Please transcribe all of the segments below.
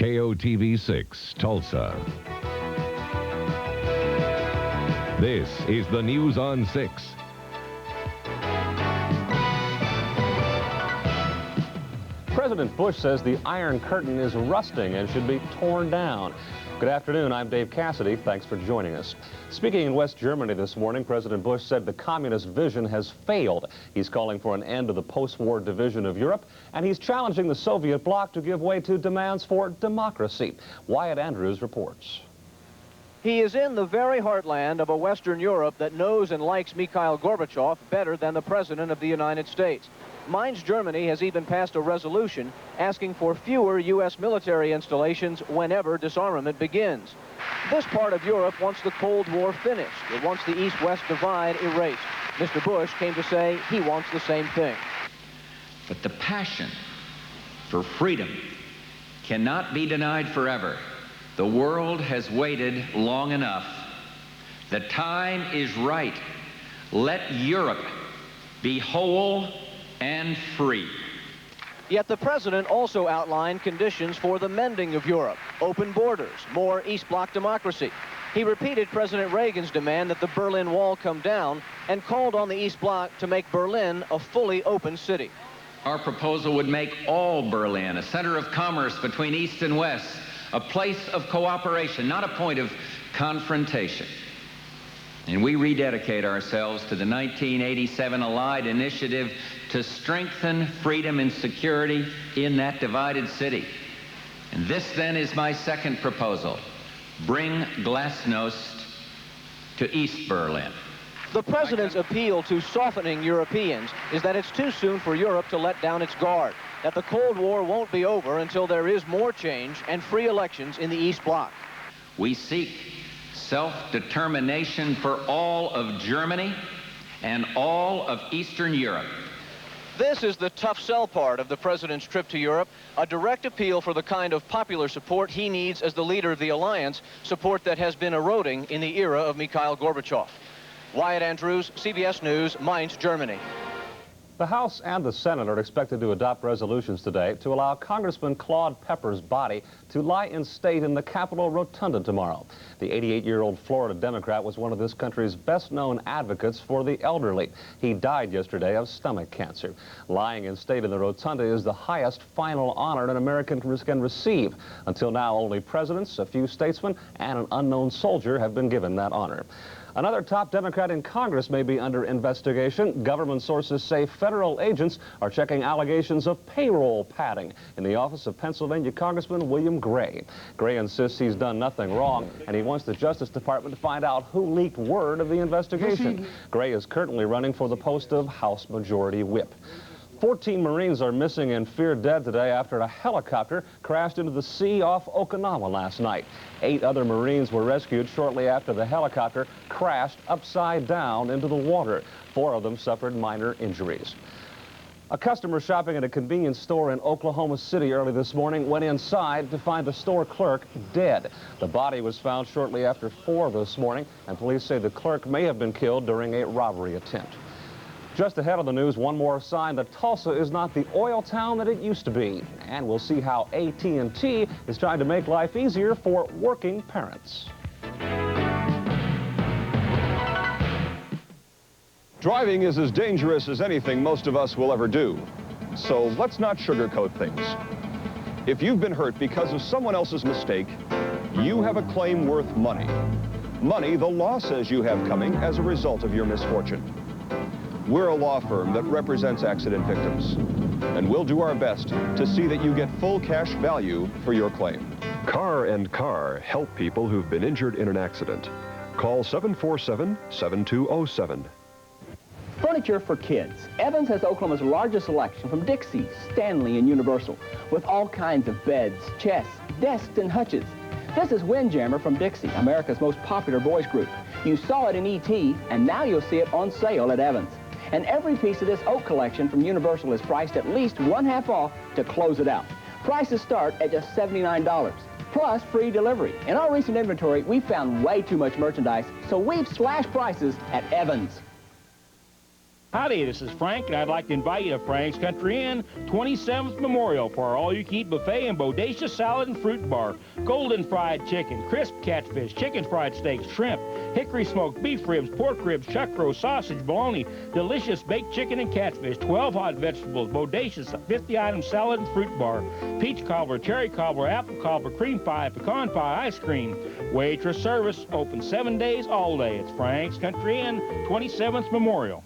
KOTV 6, Tulsa. This is the News on 6. President Bush says the Iron Curtain is rusting and should be torn down. Good afternoon, I'm Dave Cassidy. Thanks for joining us. Speaking in West Germany this morning, President Bush said the communist vision has failed. He's calling for an end to the post-war division of Europe, and he's challenging the Soviet bloc to give way to demands for democracy. Wyatt Andrews reports. He is in the very heartland of a Western Europe that knows and likes Mikhail Gorbachev better than the President of the United States. Mainz, Germany has even passed a resolution asking for fewer U.S. military installations whenever disarmament begins. This part of Europe wants the Cold War finished. It wants the East-West divide erased. Mr. Bush came to say he wants the same thing. But the passion for freedom cannot be denied forever. The world has waited long enough. The time is right. Let Europe be whole and free. Yet the president also outlined conditions for the mending of Europe: open borders, more East Bloc democracy. He repeated President Reagan's demand that the Berlin Wall come down and called on the East Bloc to make Berlin a fully open city. Our proposal would make all Berlin a center of commerce between East and West, a place of cooperation, not a point of confrontation. And we rededicate ourselves to the 1987 Allied Initiative to strengthen freedom and security in that divided city. And this then is my second proposal: bring glasnost to East Berlin. The president's appeal to softening Europeans is that it's too soon for Europe to let down its guard, that the Cold War won't be over until there is more change and free elections in the East Bloc. We seek self-determination for all of Germany and all of Eastern Europe. This is the tough sell part of the president's trip to Europe, a direct appeal for the kind of popular support he needs as the leader of the alliance, support that has been eroding in the era of Mikhail Gorbachev. Wyatt Andrews, CBS News, Mainz, Germany. The House and the Senate are expected to adopt resolutions today to allow Congressman Claude Pepper's body to lie in state in the Capitol Rotunda tomorrow. The 88-year-old Florida Democrat was one of this country's best-known advocates for the elderly. He died yesterday of stomach cancer. Lying in state in the Rotunda is the highest final honor an American can receive. Until now, only presidents, a few statesmen, and an unknown soldier have been given that honor. Another top Democrat in Congress may be under investigation. Government sources say federal agents are checking allegations of payroll padding in the office of Pennsylvania Congressman William Gray. Gray insists he's done nothing wrong, and he wants the Justice Department to find out who leaked word of the investigation. Gray is currently running for the post of House Majority Whip. 14 Marines are missing and feared dead today after a helicopter crashed into the sea off Okinawa last night. 8 other Marines were rescued shortly after the helicopter crashed upside down into the water. 4 of them suffered minor injuries. A customer shopping at a convenience store in Oklahoma City early this morning went inside to find the store clerk dead. The body was found shortly after 4 this morning, and police say the clerk may have been killed during a robbery attempt. Just ahead of the news, one more sign that Tulsa is not the oil town that it used to be. And we'll see how AT&T is trying to make life easier for working parents. Driving is as dangerous as anything most of us will ever do. So let's not sugarcoat things. If you've been hurt because of someone else's mistake, you have a claim worth money. Money the law says you have coming as a result of your misfortune. We're a law firm that represents accident victims, and we'll do our best to see that you get full cash value for your claim. Car and Car help people who've been injured in an accident. Call 747-7207. Furniture for kids. Evans has Oklahoma's largest selection from Dixie, Stanley, and Universal, with all kinds of beds, chests, desks, and hutches. This is Windjammer from Dixie, America's most popular boys group. You saw it in E.T., and now you'll see it on sale at Evans. And every piece of this oak collection from Universal is priced at least 1/2 off to close it out. Prices start at just $79, plus free delivery. In our recent inventory, we found way too much merchandise, so we've slashed prices at Evans. Howdy, this is Frank, and I'd like to invite you to Frank's Country Inn 27th Memorial for our all-you-can-eat buffet and bodacious salad and fruit bar. Golden fried chicken, crisp catfish, chicken fried steaks, shrimp, hickory smoked beef ribs, pork ribs, chuck roast, sausage, bologna, delicious baked chicken and catfish, 12 hot vegetables, bodacious 50-item salad and fruit bar, peach cobbler, cherry cobbler, apple cobbler, cream pie, pecan pie, ice cream. Waitress service, open 7 days, all day. It's Frank's Country Inn, 27th Memorial.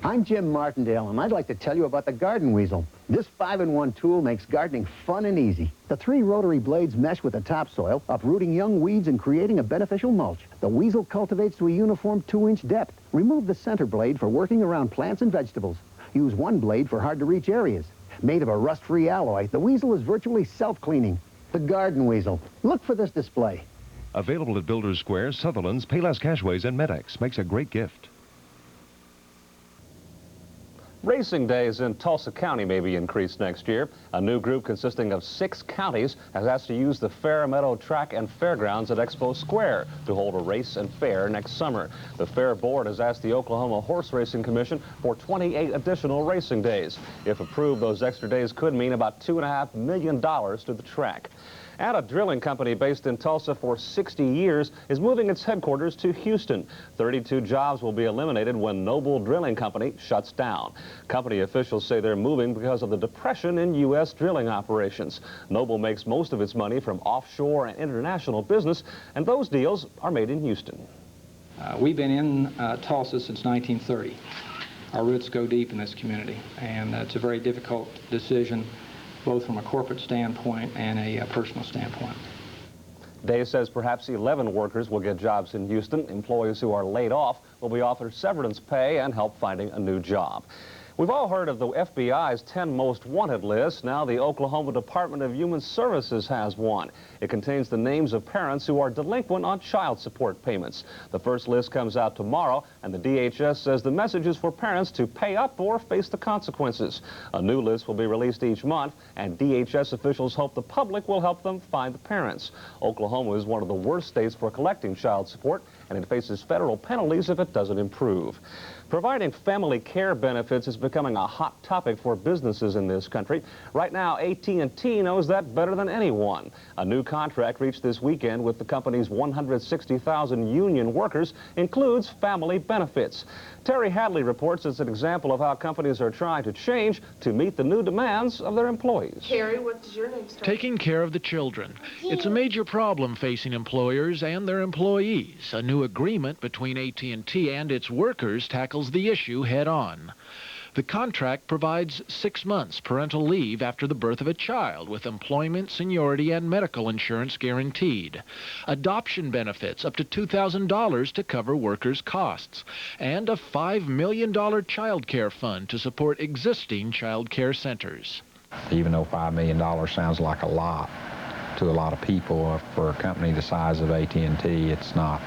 I'm Jim Martindale, and I'd like to tell you about the Garden Weasel. This 5-in-1 tool makes gardening fun and easy. The 3 rotary blades mesh with the topsoil, uprooting young weeds and creating a beneficial mulch. The Weasel cultivates to a uniform 2-inch depth. Remove the center blade for working around plants and vegetables. Use one blade for hard-to-reach areas. Made of a rust-free alloy, the Weasel is virtually self-cleaning. The Garden Weasel. Look for this display. Available at Builders Square, Sutherland's, Payless Cashways, and Medex. Makes a great gift. Racing days in Tulsa County may be increased next year. A new group consisting of 6 counties has asked to use the Fair Meadow Track and Fairgrounds at Expo Square to hold a race and fair next summer. The Fair Board has asked the Oklahoma Horse Racing Commission for 28 additional racing days. If approved, those extra days could mean about $2.5 million to the track. And a drilling company based in Tulsa for 60 years is moving its headquarters to Houston. 32 jobs will be eliminated when Noble Drilling Company shuts down. Company officials say they're moving because of the depression in U.S. drilling operations. Noble makes most of its money from offshore and international business, and those deals are made in Houston. We've been in Tulsa since 1930. Our roots go deep in this community, and it's a very difficult decision, both from a corporate standpoint and a personal standpoint. Dave says perhaps 11 workers will get jobs in Houston. Employees who are laid off will be offered severance pay and help finding a new job. We've all heard of the FBI's 10 most wanted list. Now the Oklahoma Department of Human Services has one. It contains the names of parents who are delinquent on child support payments. The first list comes out tomorrow, and the DHS says the message is for parents to pay up or face the consequences. A new list will be released each month, and DHS officials hope the public will help them find the parents. Oklahoma is one of the worst states for collecting child support, and it faces federal penalties if it doesn't improve. Providing family care benefits is becoming a hot topic for businesses in this country. Right now, AT&T knows that better than anyone. A new contract reached this weekend with the company's 160,000 union workers includes family benefits. Terry Hadley reports it's an example of how companies are trying to change to meet the new demands of their employees. Terry, what's your name? Taking care of the children. It's a major problem facing employers and their employees. A new agreement between AT&T and its workers tackles the issue head-on. The contract provides 6 months parental leave after the birth of a child with employment, seniority, and medical insurance guaranteed. Adoption benefits up to $2,000 to cover workers' costs. And a $5 million child care fund to support existing child care centers. Even though $5 million sounds like a lot to a lot of people, for a company the size of AT&T, it's not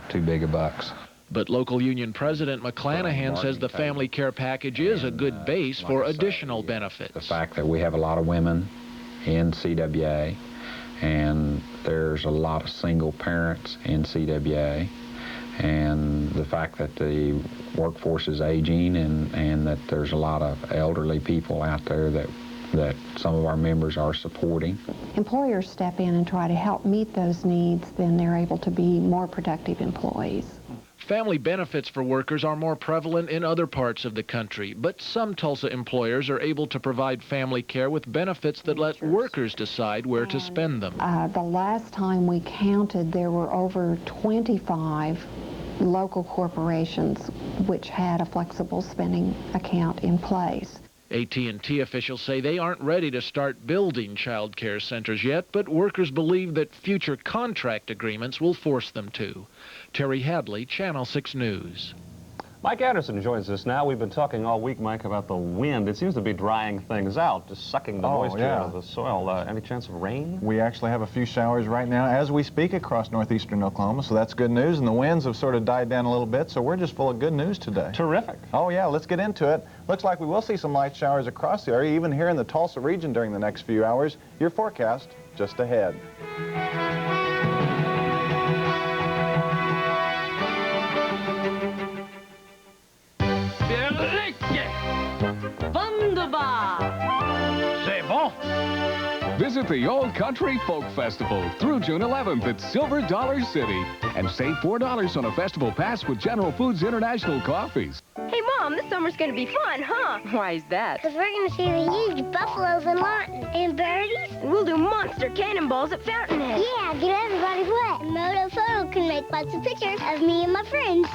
too big a bucks. But local union President McClanahan says the family care package is a good base for additional benefits. The fact that we have a lot of women in CWA, and there's a lot of single parents in CWA, and the fact that the workforce is aging, and that there's a lot of elderly people out there that some of our members are supporting. Employers step in and try to help meet those needs, then they're able to be more productive employees. Family benefits for workers are more prevalent in other parts of the country, but some Tulsa employers are able to provide family care with benefits that let workers decide where to spend them. The last time we counted, there were over 25 local corporations which had a flexible spending account in place. AT&T officials say they aren't ready to start building child care centers yet, but workers believe that future contract agreements will force them to. Terry Hadley, Channel 6 News. Mike Anderson joins us now. We've been talking all week, Mike, about the wind. It seems to be drying things out, just sucking the moisture out of the soil. Any chance of rain? We actually have a few showers right now as we speak across northeastern Oklahoma, so that's good news. And the winds have sort of died down a little bit, so we're just full of good news today. Terrific. Oh, yeah, let's get into it. Looks like we will see some light showers across the area, even here in the Tulsa region during the next few hours. Your forecast just ahead. Visit the Old Country Folk Festival through June 11th at Silver Dollar City and save $4 on a festival pass with General Foods International coffees. Hey, Mom, this summer's going to be fun, huh? Why is that? Because we're going to see the huge buffaloes in Lawton. And birdies. And we'll do monster cannonballs at Fountainhead. Yeah, get everybody wet. And Moto Photo can make lots of pictures of me and my friends.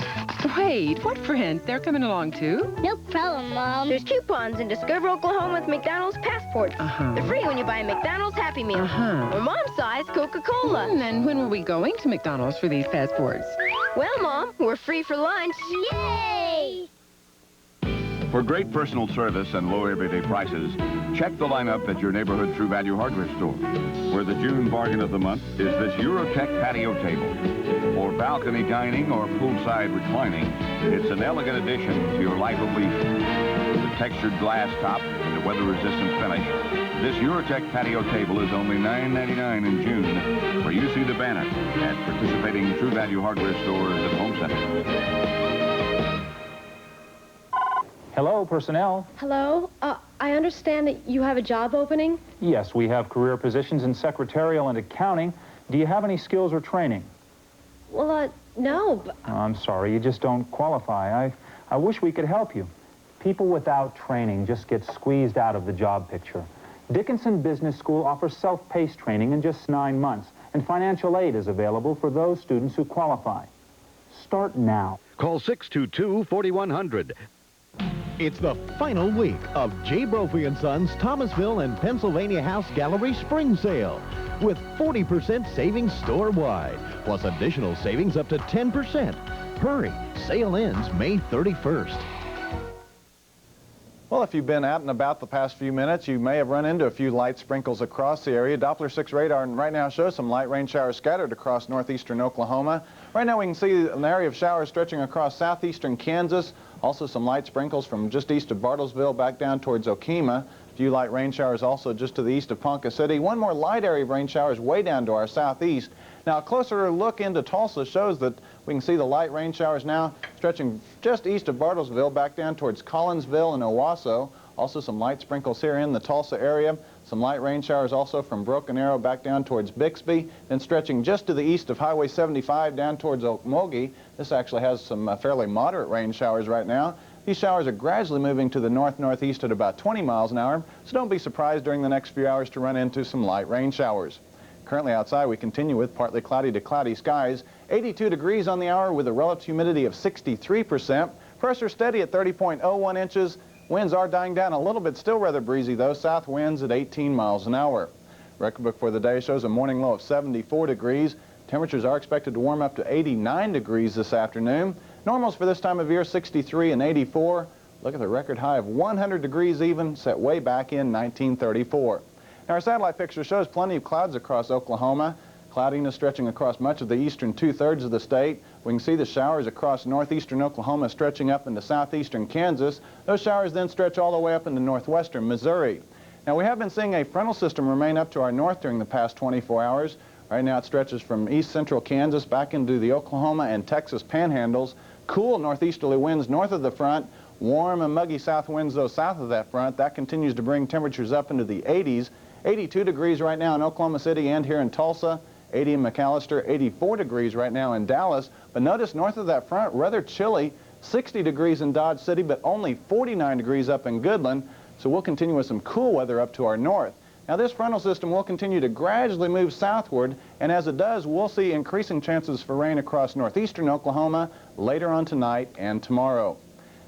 Wait, what friends? They're coming along, too? No problem, Mom. There's coupons in Discover Oklahoma with McDonald's passports. They're free when you buy a McDonald's Happy Meal. Or Mom-size Coca-Cola. And when were we going to McDonald's for these passports? Well, Mom, we're free for lunch. Yay! For great personal service and low everyday prices, check the lineup at your neighborhood True Value hardware store, where the June bargain of the month is this Eurotech patio table. For balcony dining or poolside reclining, it's an elegant addition to your life of leisure. With a textured glass top and a weather-resistant finish, this Eurotech patio table is only $9.99 in June, where you see the banner at participating True Value hardware stores and home centers. Hello, personnel. Hello. I understand that you have a job opening? Yes, we have career positions in secretarial and accounting. Do you have any skills or training? Well, no. Oh, I'm sorry, you just don't qualify. I wish we could help you. People without training just get squeezed out of the job picture. Dickinson Business School offers self-paced training in just 9 months, and financial aid is available for those students who qualify. Start now. Call 622-4100. It's the final week of J. Brophy & Sons Thomasville and Pennsylvania House Gallery Spring Sale with 40% savings store-wide, plus additional savings up to 10%. Hurry, sale ends May 31st. Well, if you've been out and about the past few minutes, you may have run into a few light sprinkles across the area. Doppler 6 radar right now shows some light rain showers scattered across northeastern Oklahoma. Right now we can see an area of showers stretching across southeastern Kansas. Also some light sprinkles from just east of Bartlesville back down towards Okemah. A few light rain showers also just to the east of Ponca City. One more light area of rain showers way down to our southeast. Now a closer look into Tulsa shows that we can see the light rain showers now stretching just east of Bartlesville back down towards Collinsville and Owasso. Also some light sprinkles here in the Tulsa area. Some light rain showers also from Broken Arrow back down towards Bixby, then stretching just to the east of Highway 75 down towards Okmulgee. This actually has some fairly moderate rain showers right now. These showers are gradually moving to the north-northeast at about 20 miles an hour, so don't be surprised during the next few hours to run into some light rain showers. Currently outside we continue with partly cloudy to cloudy skies, 82 degrees on the hour with a relative humidity of 63%. Pressure steady at 30.01 inches. Winds are dying down a little bit, still rather breezy though, south winds at 18 miles an hour. Record book for the day shows a morning low of 74 degrees. Temperatures are expected to warm up to 89 degrees this afternoon. Normals for this time of year, 63 and 84. Look at the record high of 100 degrees even, set way back in 1934. Now our satellite picture shows plenty of clouds across Oklahoma. Cloudiness stretching across much of the eastern two-thirds of the state. We can see the showers across northeastern Oklahoma stretching up into southeastern Kansas. Those showers then stretch all the way up into northwestern Missouri. Now we have been seeing a frontal system remain up to our north during the past 24 hours. Right now it stretches from east central Kansas back into the Oklahoma and Texas panhandles. Cool northeasterly winds north of the front. Warm and muggy south winds though south of that front. That continues to bring temperatures up into the 80s. 82 degrees right now in Oklahoma City and here in Tulsa. 80 in McAllister, 84 degrees right now in Dallas. But notice north of that front, rather chilly, 60 degrees in Dodge City, but only 49 degrees up in Goodland. So we'll continue with some cool weather up to our north. Now this frontal system will continue to gradually move southward, and as it does, we'll see increasing chances for rain across northeastern Oklahoma later on tonight and tomorrow.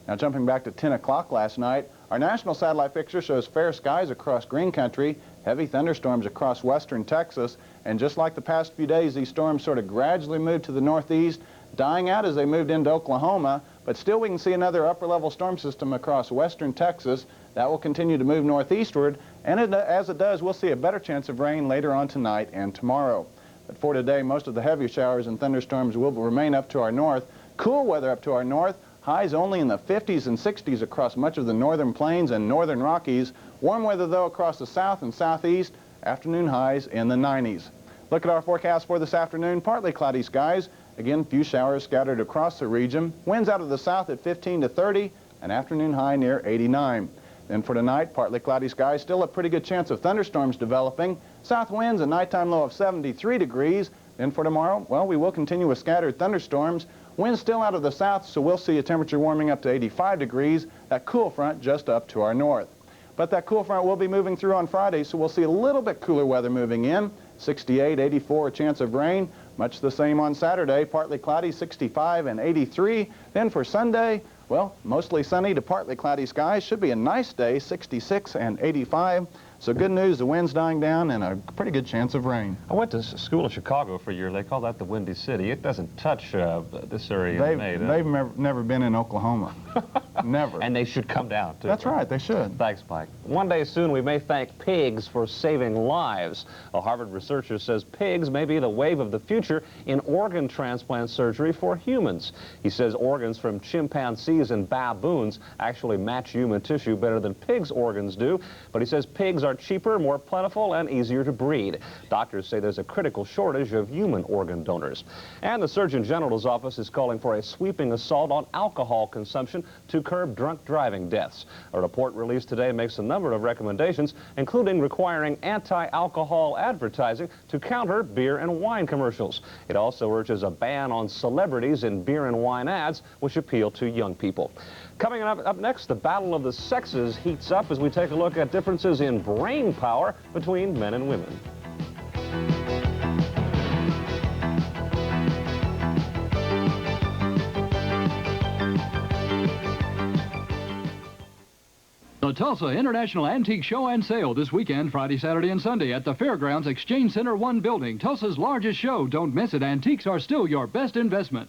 Now jumping back to 10 o'clock last night, our national satellite picture shows fair skies across green country, heavy thunderstorms across western Texas, and just like the past few days, these storms sort of gradually moved to the northeast, dying out as they moved into Oklahoma, but still we can see another upper-level storm system across western Texas. That will continue to move northeastward, and as it does, we'll see a better chance of rain later on tonight and tomorrow. But for today, most of the heavy showers and thunderstorms will remain up to our north. Cool weather up to our north. Highs only in the 50s and 60s across much of the northern plains and northern Rockies. Warm weather, though, across the south and southeast. Afternoon highs in the 90s. Look at our forecast for this afternoon. Partly cloudy skies. Again, few showers scattered across the region. Winds out of the south at 15 to 30. An afternoon high near 89. Then for tonight, partly cloudy skies, still a pretty good chance of thunderstorms developing. South winds, a nighttime low of 73 degrees. Then for tomorrow, well, we will continue with scattered thunderstorms. Winds still out of the south, so we'll see a temperature warming up to 85 degrees. That cool front just up to our north. But that cool front will be moving through on Friday, so we'll see a little bit cooler weather moving in. 68, 84, a chance of rain. Much the same on Saturday, partly cloudy, 65 and 83. Then for Sunday, well, mostly sunny to partly cloudy skies. Should be a nice day, 66 and 85. So good news, the wind's dying down and a pretty good chance of rain. I went to school in Chicago for a year. They call that the Windy City. It doesn't touch this area in May. They've never been in Oklahoma. Never. And they should come down, too. That's right, they should. Thanks, Mike. One day soon, we may thank pigs for saving lives. A Harvard researcher says pigs may be the wave of the future in organ transplant surgery for humans. He says organs from chimpanzees and baboons actually match human tissue better than pigs' organs do. But he says pigs are cheaper, more plentiful, and easier to breed. Doctors say there's a critical shortage of human organ donors. And the Surgeon General's office is calling for a sweeping assault on alcohol consumption to curb drunk driving deaths. A report released today makes a number of recommendations, including requiring anti-alcohol advertising to counter beer and wine commercials. It also urges a ban on celebrities in beer and wine ads, which appeal to young people. Coming up next, the battle of the sexes heats up as we take a look at differences in brain power between men and women. The Tulsa International Antique Show and Sale this weekend, Friday, Saturday, and Sunday at the Fairgrounds Exchange Center 1 building. Tulsa's largest show. Don't miss it. Antiques are still your best investment.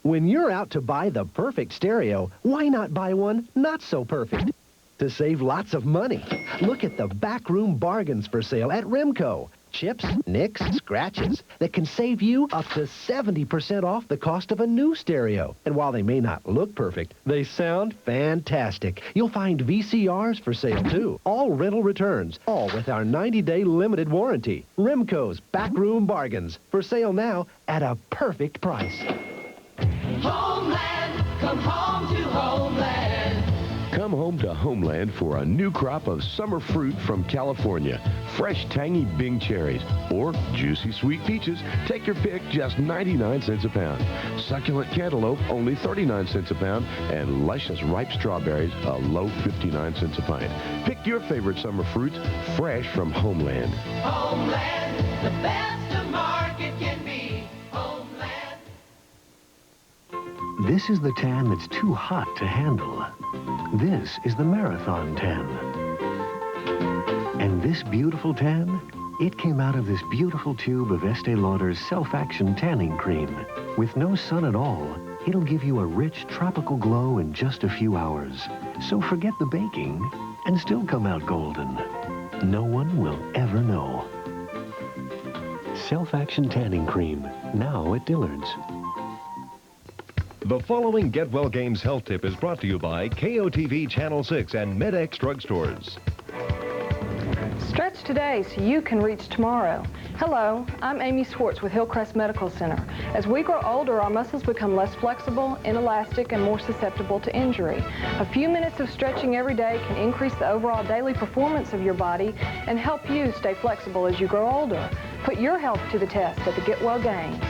When you're out to buy the perfect stereo, why not buy one not so perfect? To save lots of money, look at the backroom bargains for sale at Remco. Chips, nicks, scratches that can save you up to 70% off the cost of a new stereo. And while they may not look perfect, they sound fantastic. You'll find VCRs for sale, too. All rental returns, all with our 90-day limited warranty. Remco's Backroom Bargains, for sale now at a perfect price. Homeland, come home to Homeland. Come home to Homeland for a new crop of summer fruit from California. Fresh, tangy Bing cherries or juicy sweet peaches. Take your pick, just 99 cents a pound. Succulent cantaloupe, only 39 cents a pound. And luscious ripe strawberries, a low 59 cents a pint. Pick your favorite summer fruits, fresh from Homeland. Homeland, the best a market can be. Homeland. This is the tan that's too hot to handle. This is the Marathon Tan. And this beautiful tan, it came out of this beautiful tube of Estee Lauder's Self-Action Tanning Cream. With no sun at all, it'll give you a rich tropical glow in just a few hours. So forget the baking and still come out golden. No one will ever know. Self-Action Tanning Cream, now at Dillard's. The following Get Well Games health tip is brought to you by KOTV Channel 6 and MedX Drugstores. Stretch today so you can reach tomorrow. Hello, I'm Amy Swartz with Hillcrest Medical Center. As we grow older, our muscles become less flexible, inelastic, and more susceptible to injury. A few minutes of stretching every day can increase the overall daily performance of your body and help you stay flexible as you grow older. Put your health to the test at the Get Well Games.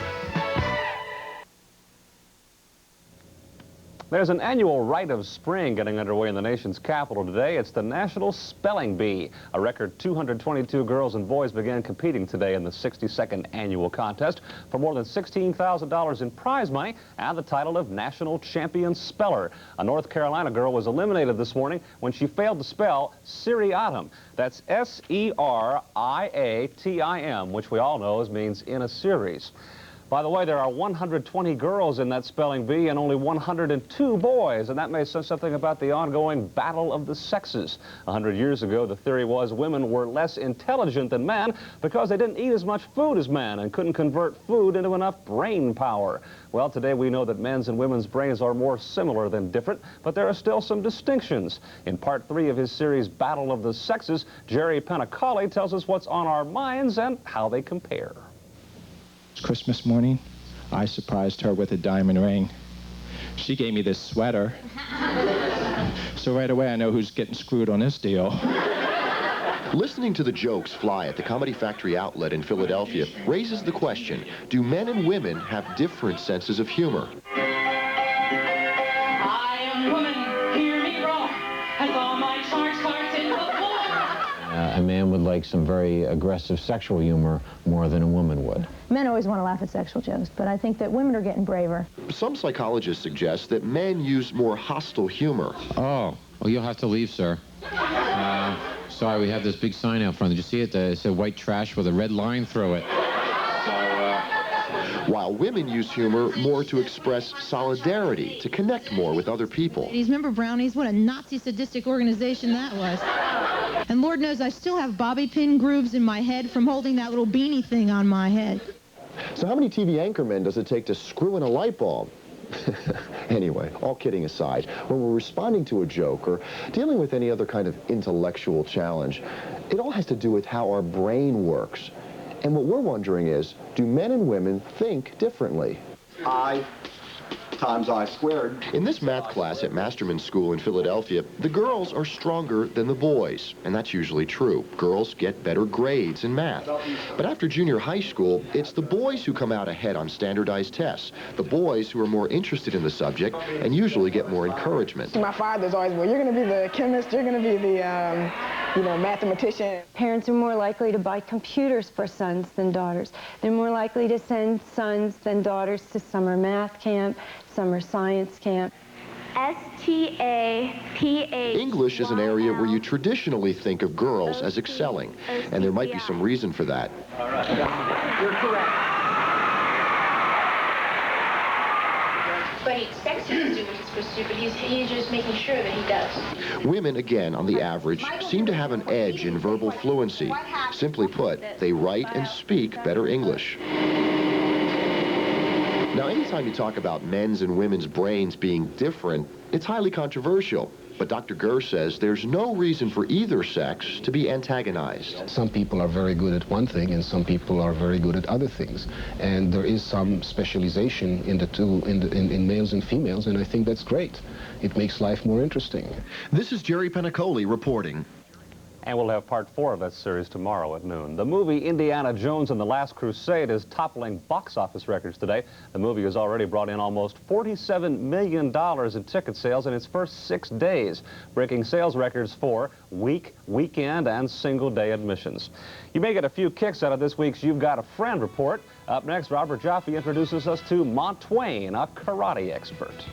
There's an annual rite of spring getting underway in the nation's capital today. It's the National Spelling Bee. A record 222 girls and boys began competing today in the 62nd annual contest for more than $16,000 in prize money and the title of National Champion Speller. A North Carolina girl was eliminated this morning when she failed to spell seriatim. That's S-E-R-I-A-T-I-M, which we all know means in a series. By the way, there are 120 girls in that spelling bee and only 102 boys, and that may say something about the ongoing battle of the sexes. 100 years ago, the theory was women were less intelligent than men because they didn't eat as much food as men and couldn't convert food into enough brain power. Well, today we know that men's and women's brains are more similar than different, but there are still some distinctions. In part 3 of his series, Battle of the Sexes, Jerry Penacoli tells us what's on our minds and how they compare. Christmas morning, I surprised her with a diamond ring. She gave me this sweater. So right away I know who's getting screwed on this deal. Listening to the jokes fly at the Comedy Factory outlet in Philadelphia raises the question, do men and women have different senses of humor? I am woman, hear me roar, as all my charge starts in the floor. A man would like some very aggressive sexual humor more than a woman would. Men always want to laugh at sexual jokes, but I think that women are getting braver. Some psychologists suggest that men use more hostile humor. Oh, well, you'll have to leave, sir. Sorry, we have this big sign out front. Did you see it? It said white trash with a red line through it. While women use humor more to express solidarity, to connect more with other people. Remember Brownies? What a Nazi sadistic organization that was. And Lord knows I still have bobby pin grooves in my head from holding that little beanie thing on my head. So how many TV anchormen does it take to screw in a light bulb? Anyway, all kidding aside, when we're responding to a joke or dealing with any other kind of intellectual challenge, it all has to do with how our brain works. And what we're wondering is, do men and women think differently? I times I squared. In this math class at Masterman School in Philadelphia, the girls are stronger than the boys, and that's usually true. Girls get better grades in math. But after junior high school, it's the boys who come out ahead on standardized tests. The boys who are more interested in the subject and usually get more encouragement. My father's always, well, you're going to be the chemist, you're going to be the, mathematician. Parents are more likely to buy computers for sons than daughters. They're more likely to send sons than daughters to summer math camp, summer science camp. S-T-A-P-H. English is an area where you traditionally think of girls as excelling, and there might be some reason for that. All right. You're correct. But he expects you to do what he's supposed to do, but he's just making sure that he does. Women, again, on the average, seem to have an edge in verbal fluency. Simply put, they write and speak better English. Now, anytime you talk about men's and women's brains being different, it's highly controversial. But Dr. Gurr says there's no reason for either sex to be antagonized. Some people are very good at one thing and some people are very good at other things. And there is some specialization in the two, in males and females, and I think that's great. It makes life more interesting. This is Jerry Penacoli reporting. And we'll have part 4 of that series tomorrow at noon. The movie Indiana Jones and the Last Crusade is toppling box office records today. The movie has already brought in almost $47 million in ticket sales in its first 6 days, breaking sales records for week, weekend, and single-day admissions. You may get a few kicks out of this week's You've Got a Friend report. Up next, Robert Jaffe introduces us to Montwain, a karate expert.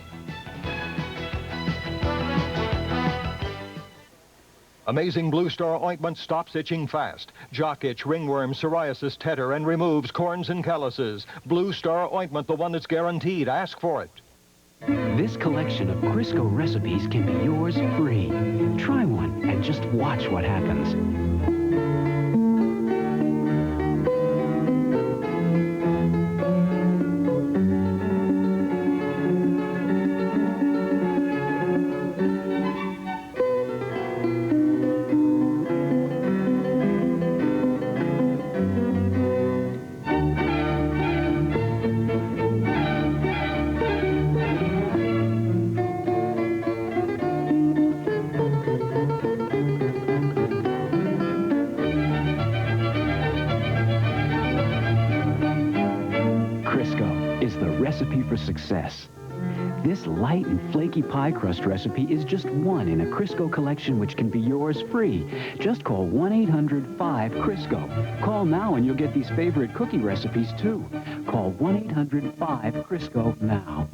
Amazing Blue Star ointment stops itching fast. Jock itch, ringworm, psoriasis, tetter, and removes corns and calluses. Blue Star ointment, the one that's guaranteed. Ask for it. This collection of Crisco recipes can be yours free. Try one and just watch what happens. Recipe for success. This light and flaky pie crust recipe is just one in a Crisco collection which can be yours free. Just call 1-800-5-CRISCO. Call now and you'll get these favorite cookie recipes too. Call 1-800-5-CRISCO now.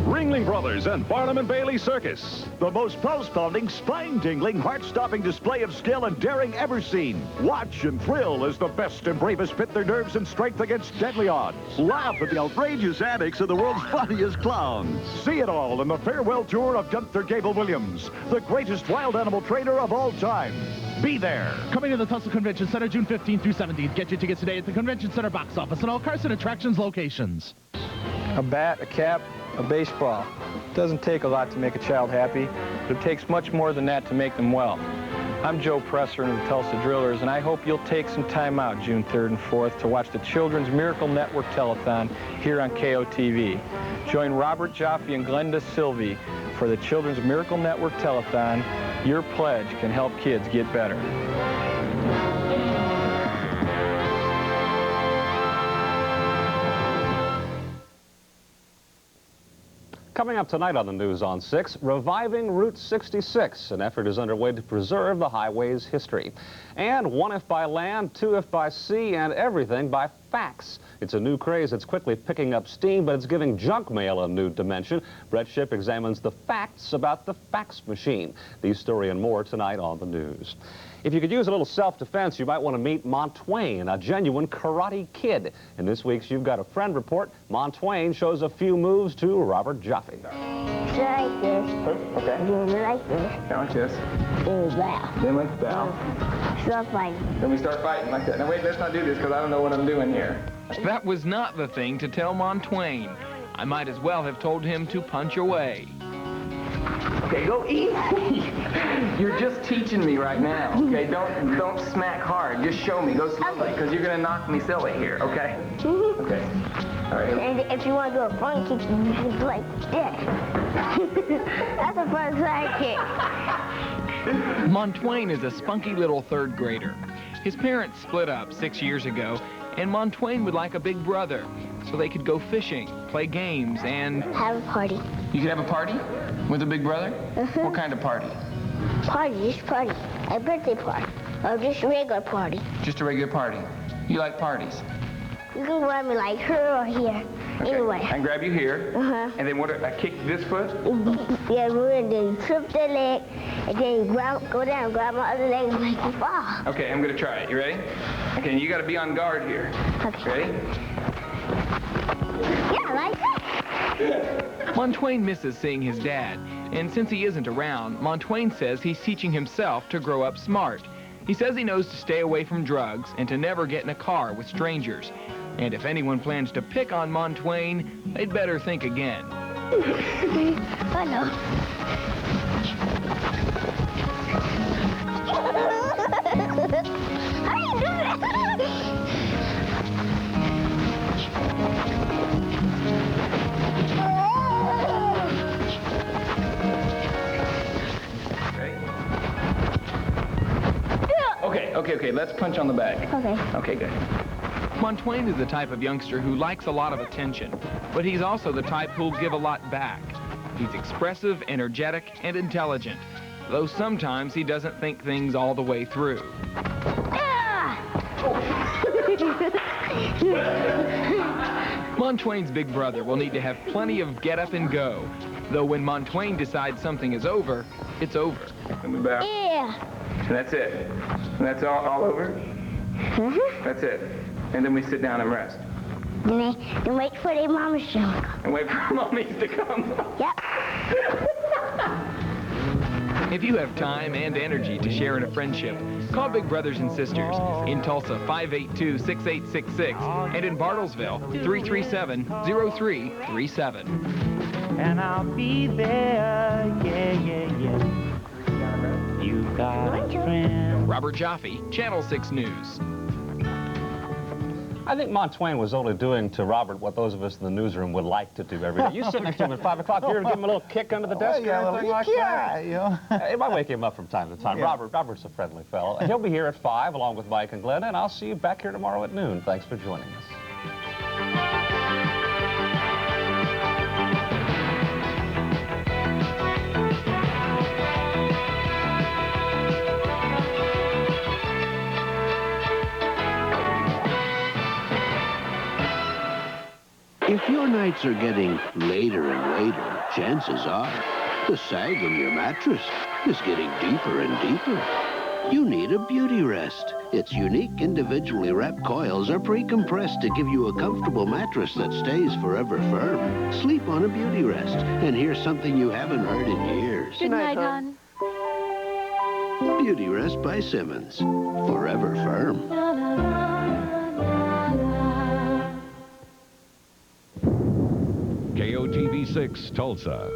Ringling Brothers and Barnum and Bailey Circus. The most pulse-pounding, spine-tingling, heart-stopping display of skill and daring ever seen. Watch and thrill as the best and bravest pit their nerves and strength against deadly odds. Laugh at the outrageous antics of the world's funniest clowns. See it all in the farewell tour of Gunther Gable-Williams, the greatest wild animal trainer of all time. Be there. Coming to the Tulsa Convention Center June 15th through 17th. Get your tickets today at the Convention Center box office and all Carson Attractions locations. A bat, a cap, a baseball. It doesn't take a lot to make a child happy, but it takes much more than that to make them well. I'm Joe Presser of the Tulsa Drillers, and I hope you'll take some time out June 3rd and 4th to watch the Children's Miracle Network Telethon here on KOTV. Join Robert Jaffe and Glenda Sylvie for the Children's Miracle Network Telethon. Your pledge can help kids get better. Coming up tonight on the News on 6, reviving Route 66. An effort is underway to preserve the highway's history. And one if by land, two if by sea, and everything by fax. It's a new craze that's quickly picking up steam, but it's giving junk mail a new dimension. Brett Shipp examines the facts about the fax machine. These story and more tonight on the News. If you could use a little self-defense, you might want to meet Montwain, a genuine karate kid. In this week's You've Got a Friend report, Montwain shows a few moves to Robert Jaffe. Like this. Okay. Then like this. Now like this. Then bow. Then let's bow. Start fighting. Then we start fighting like that. Now wait, let's not do this because I don't know what I'm doing here. That was not the thing to tell Montwain. I might as well have told him to punch away. Okay, go easy. You're just teaching me right now, okay? Don't smack hard. Just show me. Go slowly, because you're going to knock me silly here, okay? Okay. All right. And if you want to do a front kick, you can do like this. That's a front side kick. Montwain is a spunky little third grader. His parents split up 6 years ago, and Montwain would like a big brother, so they could go fishing, play games, and... have a party. You could have a party with a big brother? What kind of party? Just party. A birthday party. Or just a regular party. Just a regular party. You like parties? You can grab me like her or here. Okay. Anyway. I can grab you here. And then what? I kick this foot? Yeah, and then you trip that leg, and then you go down, grab my other leg, and make you fall. Okay, I'm going to try it. You ready? Okay, and you got to be on guard here. Okay. Ready? Yeah, like that. Montwain misses seeing his dad, and since he isn't around, Montwain says he's teaching himself to grow up smart. He says he knows to stay away from drugs and to never get in a car with strangers. And if anyone plans to pick on Montwain, they'd better think again. Oh, no. How do you do that? Okay, let's punch on the back. Okay. Okay, good. Montwain is the type of youngster who likes a lot of attention, but he's also the type who'll give a lot back. He's expressive, energetic, and intelligent, though sometimes he doesn't think things all the way through. Montwain's big brother will need to have plenty of get up and go, though when Montwain decides something is over, it's over. Let me bow. Yeah. And that's it. And that's all over? That's it. And then we sit down and rest. Then wait for their mamas to come. And wait for mommies to come. Yep. If you have time and energy to share in a friendship, call Big Brothers and Sisters in Tulsa 582-6866 and in Bartlesville 337-0337. And I'll be there, yeah. You got a friend. Robert Jaffe, Channel 6 News. I think Montwain was only doing to Robert what those of us in the newsroom would like to do every day. You sit next to him at 5 o'clock, you're going to give him a little kick under the desk or anything like that? You know. It might wake him up from time to time. Yeah. Robert's a friendly fellow. He'll be here at 5 along with Mike and Glenda, and I'll see you back here tomorrow at noon. Thanks for joining us. If your nights are getting later and later, chances are the sag in your mattress is getting deeper and deeper. You need a beauty rest. Its unique individually wrapped coils are pre-compressed to give you a comfortable mattress that stays forever firm. Sleep on a beauty rest. And here's something you haven't heard in years. Good night, hon. Beauty Rest by Simmons. Forever firm. KOTV 6, Tulsa.